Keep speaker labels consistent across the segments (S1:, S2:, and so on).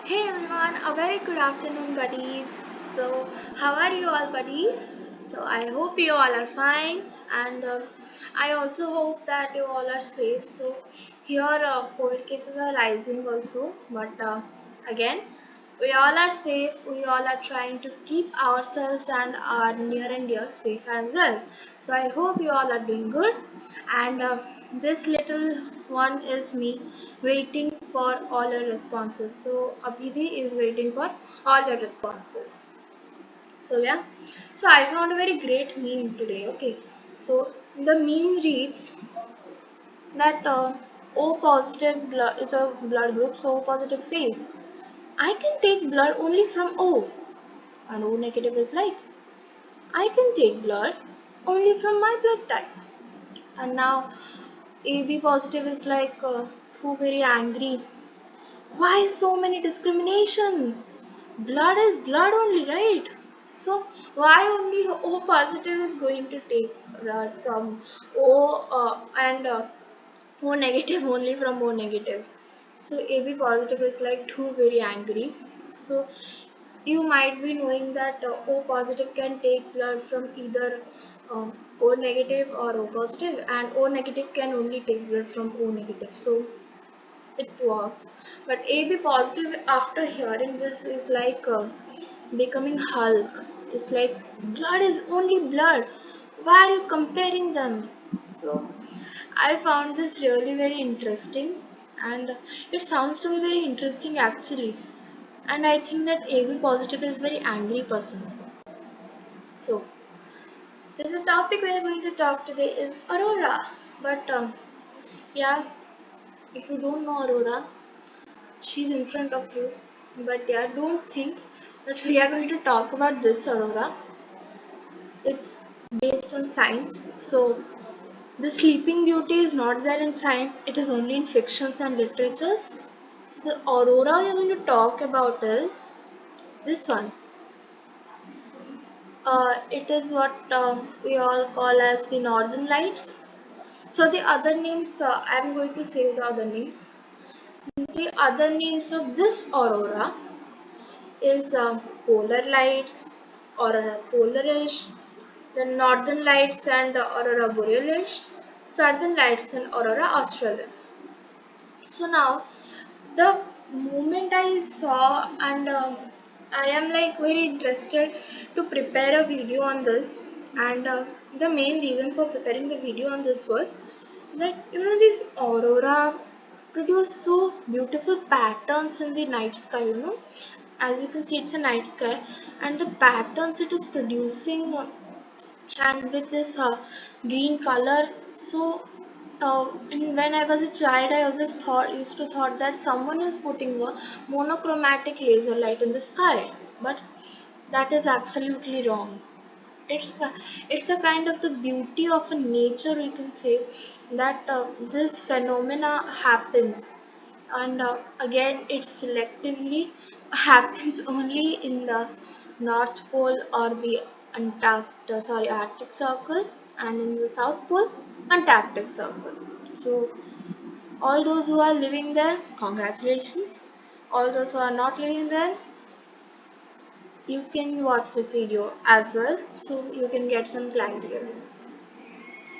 S1: Hey everyone, a very good afternoon, buddies. So, how are you all, buddies? So, I hope you all are fine, and I also hope that you all are safe. So, here COVID cases are rising also, but again, we all are safe. We all are trying to keep ourselves and our near and dear safe as well. So, I hope you all are doing good, and this little one is me waiting for all your responses. So Abhidhi is waiting for all your responses. So yeah, so I found a very great meme today. Okay, so the meme reads that O positive blood is a blood group. So O positive says, I can take blood only from O, and O negative is like, I can take blood only from my blood type. And now AB positive is like, too very angry. Why so many discrimination? Blood is blood only, right? So why only O positive is going to take blood from O and O negative only from O negative? So AB positive is like too very angry. So you might be knowing that O positive can take blood from either O negative or O positive, and O negative can only take blood from O negative. So it works. But AB positive, after hearing this, is like becoming Hulk. It's like blood is only blood. Why are you comparing them? So I found this really very interesting, and it sounds to me very interesting actually. And I think that AB positive is very angry person. So the topic we are going to talk today is Aurora. But yeah, if you don't know Aurora, she's in front of you. But yeah, don't think that we are going to talk about this Aurora. It's based on science. So the sleeping beauty is not there in science, it is only in fictions and literatures. So the Aurora we are going to talk about is this one. It is what we all call as the Northern Lights. So the other names, I'm going to say the other names. The other names of this aurora is polar lights, aurora polarish, the northern lights and aurora borealis, southern lights and aurora australis. So now the moment I saw and I am like very interested to prepare a video on this, and the main reason for preparing the video on this was that this aurora produce so beautiful patterns in the night sky, as you can see it's a night sky, and the patterns it is producing and with this green color. So and when I was a child, I always used to thought that someone is putting a monochromatic laser light in the sky, but that is absolutely wrong. It's a kind of the beauty of a nature, we can say, that this phenomena happens, and again it selectively happens only in the North Pole or the Arctic Circle, and in the South Pole, Antarctic Circle. So all those who are living there, congratulations. All those who are not living there, you can watch this video as well, so you can get some clarity on it.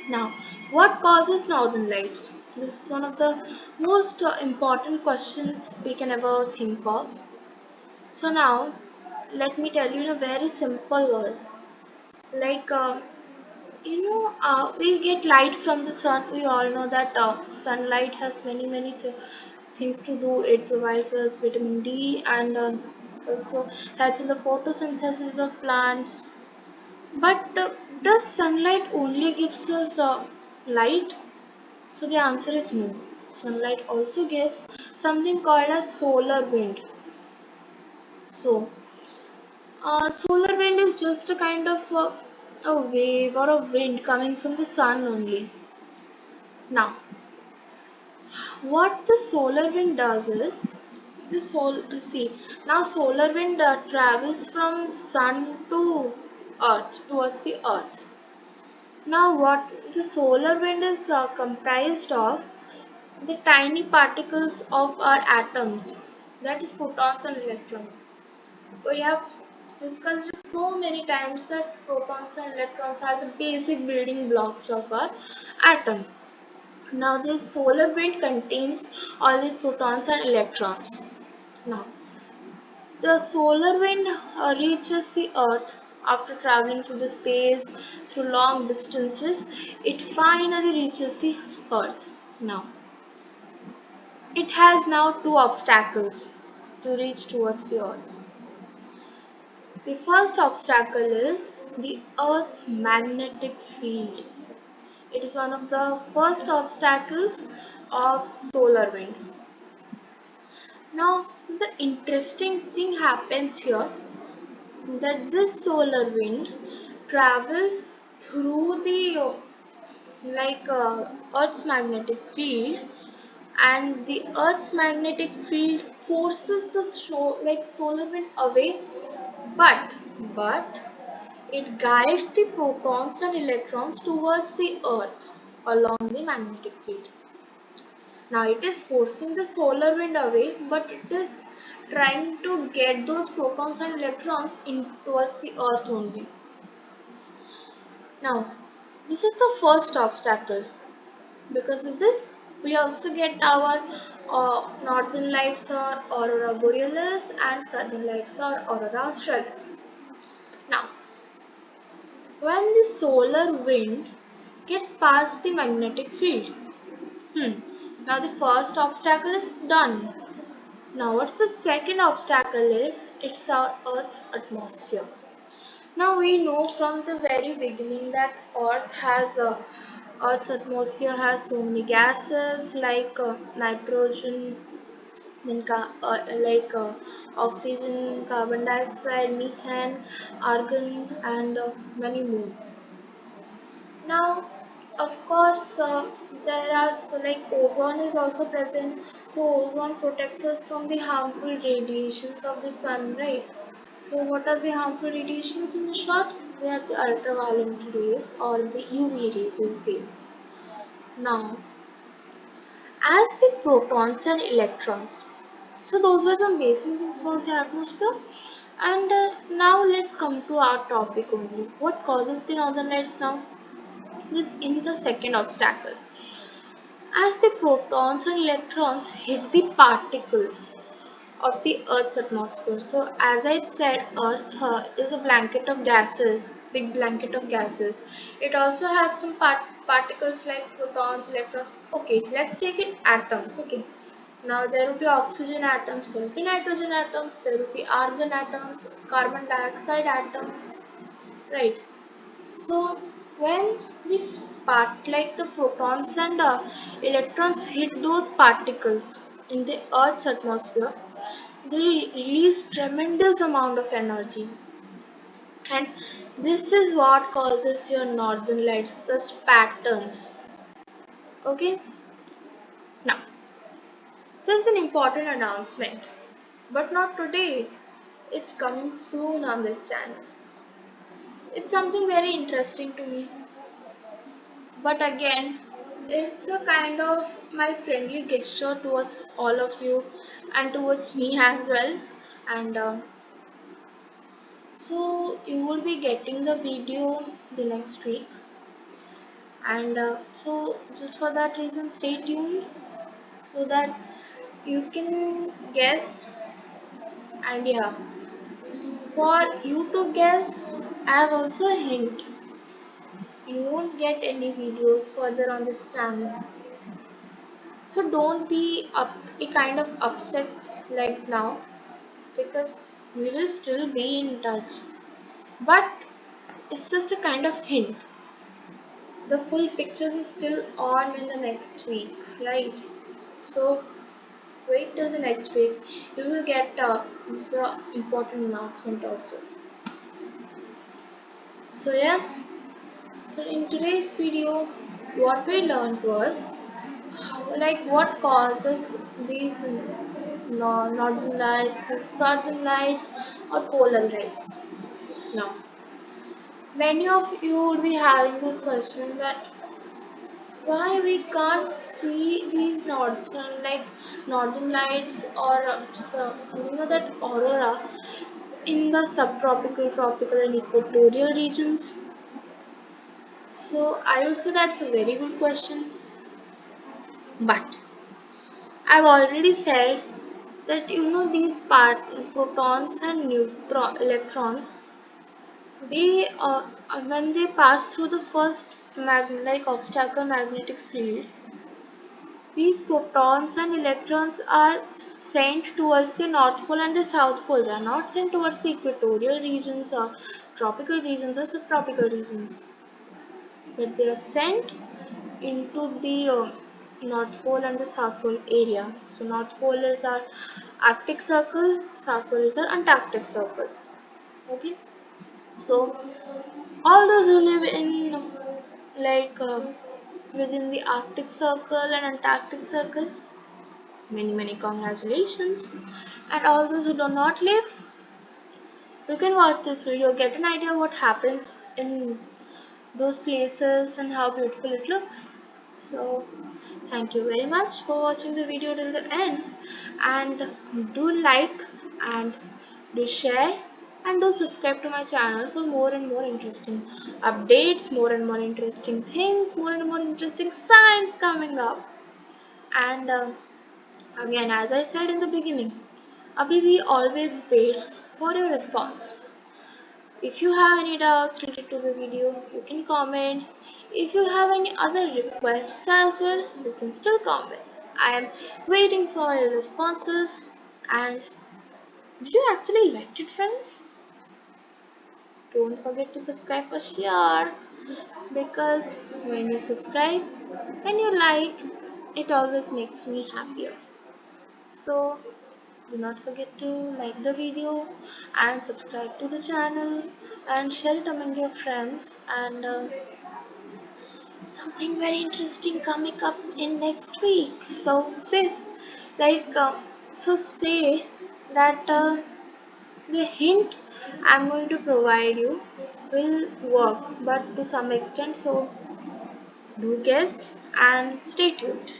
S1: Now, what causes northern lights? This is one of the most important questions we can ever think of. So now, let me tell you in a very simple words. Like, we get light from the sun. We all know that sunlight has many things to do. It provides us vitamin D and also helps in the photosynthesis of plants. But does sunlight only gives us light? So the answer is no. Sunlight also gives something called as solar wind. So solar wind is just a kind of a wave or a wind coming from the sun only. Now, what the solar wind does is the see now solar wind travels from sun to earth towards the earth. Now, what the solar wind is comprised of the tiny particles of our atoms. that is protons and electrons. We have discussed it so many times that protons and electrons are the basic building blocks of our atom. Now this solar wind contains all these protons and electrons. Now the solar wind reaches the earth after traveling through the space through long distances. It finally reaches the earth. Now it has now two obstacles to reach towards the earth. The first obstacle is the earth's magnetic field. It is one of the first obstacles of solar wind. Now the interesting thing happens here, that this solar wind travels through the Earth's magnetic field, and the Earth's magnetic field forces the solar wind away, but it guides the protons and electrons towards the Earth along the magnetic field. Now it is forcing the solar wind away, but it is trying to get those protons and electrons in towards the Earth only. Now, this is the first obstacle. Because of this, we also get our northern lights or aurora borealis and southern lights or aurora australis. Now, when the solar wind gets past the magnetic field, now the first obstacle is done. Now, what's the second obstacle is? It's our Earth's atmosphere. Now we know from the very beginning that Earth's atmosphere has so many gases like nitrogen, then oxygen, carbon dioxide, methane, argon, and many more. Now, of course, there are ozone is also present. So ozone protects us from the harmful radiations of the sun, right? So what are the harmful radiations in short? They are the ultraviolet rays or the UV rays, we'll say. Now, as the protons and electrons. So those were some basic things about the atmosphere. And now let's come to our topic only. What causes the northern lights now? Is in the second obstacle. As the protons and electrons hit the particles of the Earth's atmosphere. So, as I said, Earth is a blanket of gases, big blanket of gases. It also has some particles like protons, electrons. Okay, let's take it atoms. Okay, now there will be oxygen atoms, there will be nitrogen atoms, there will be argon atoms, carbon dioxide atoms, right? So when this part like the protons and electrons hit those particles in the Earth's atmosphere, they release tremendous amount of energy, and this is what causes your northern lights, such patterns. Okay, now there's an important announcement, but not today. It's coming soon on this channel. It's something very interesting to me. But again, it's a kind of my friendly gesture towards all of you and towards me as well. And so you will be getting the video the next week. And so just for that reason, stay tuned so that you can guess. And yeah, for you to guess, I have also a hint. You won't get any videos further on this channel. So don't be a kind of upset like now, because we will still be in touch. But it's just a kind of hint. The full pictures is still on in the next week, right? So wait till the next week. You will get the important announcement also. So yeah. So in today's video, what we learned was what causes these northern lights, southern lights, or polar lights. Now, many of you will be having this question that why we can't see these northern, like northern lights, or that aurora in the subtropical, tropical and equatorial regions? So I would say that's a very good question, but I've already said that these protons and electrons, they when they pass through the first like obstacle magnetic field, these protons and electrons are sent towards the north pole and the south pole. They are not sent towards the equatorial regions or tropical regions or subtropical regions, but they are sent into the north pole and the south pole area. So north pole is our arctic circle, south pole is our antarctic circle. Okay, so all those who live in like within the arctic circle and antarctic circle, many congratulations. And all those who do not live, you can watch this video, get an idea what happens in those places and how beautiful it looks. So thank you very much for watching the video till the end, and do like and do share and do subscribe to my channel for more and more interesting updates, more and more interesting things, more and more interesting science coming up. And again, as I said in the beginning, Abhidhi always waits for your response. If you have any doubts related to the video, you can comment. If you have any other requests as well, you can still comment. I am waiting for your responses. And did you actually like it, friends? Don't forget to subscribe for sure, because when you subscribe, when you like, it always makes me happier. So do not forget to like the video and subscribe to the channel and share it among your friends. And something very interesting coming up in next week. So say like say that the hint I'm going to provide you will work, but to some extent. So do guess and stay tuned.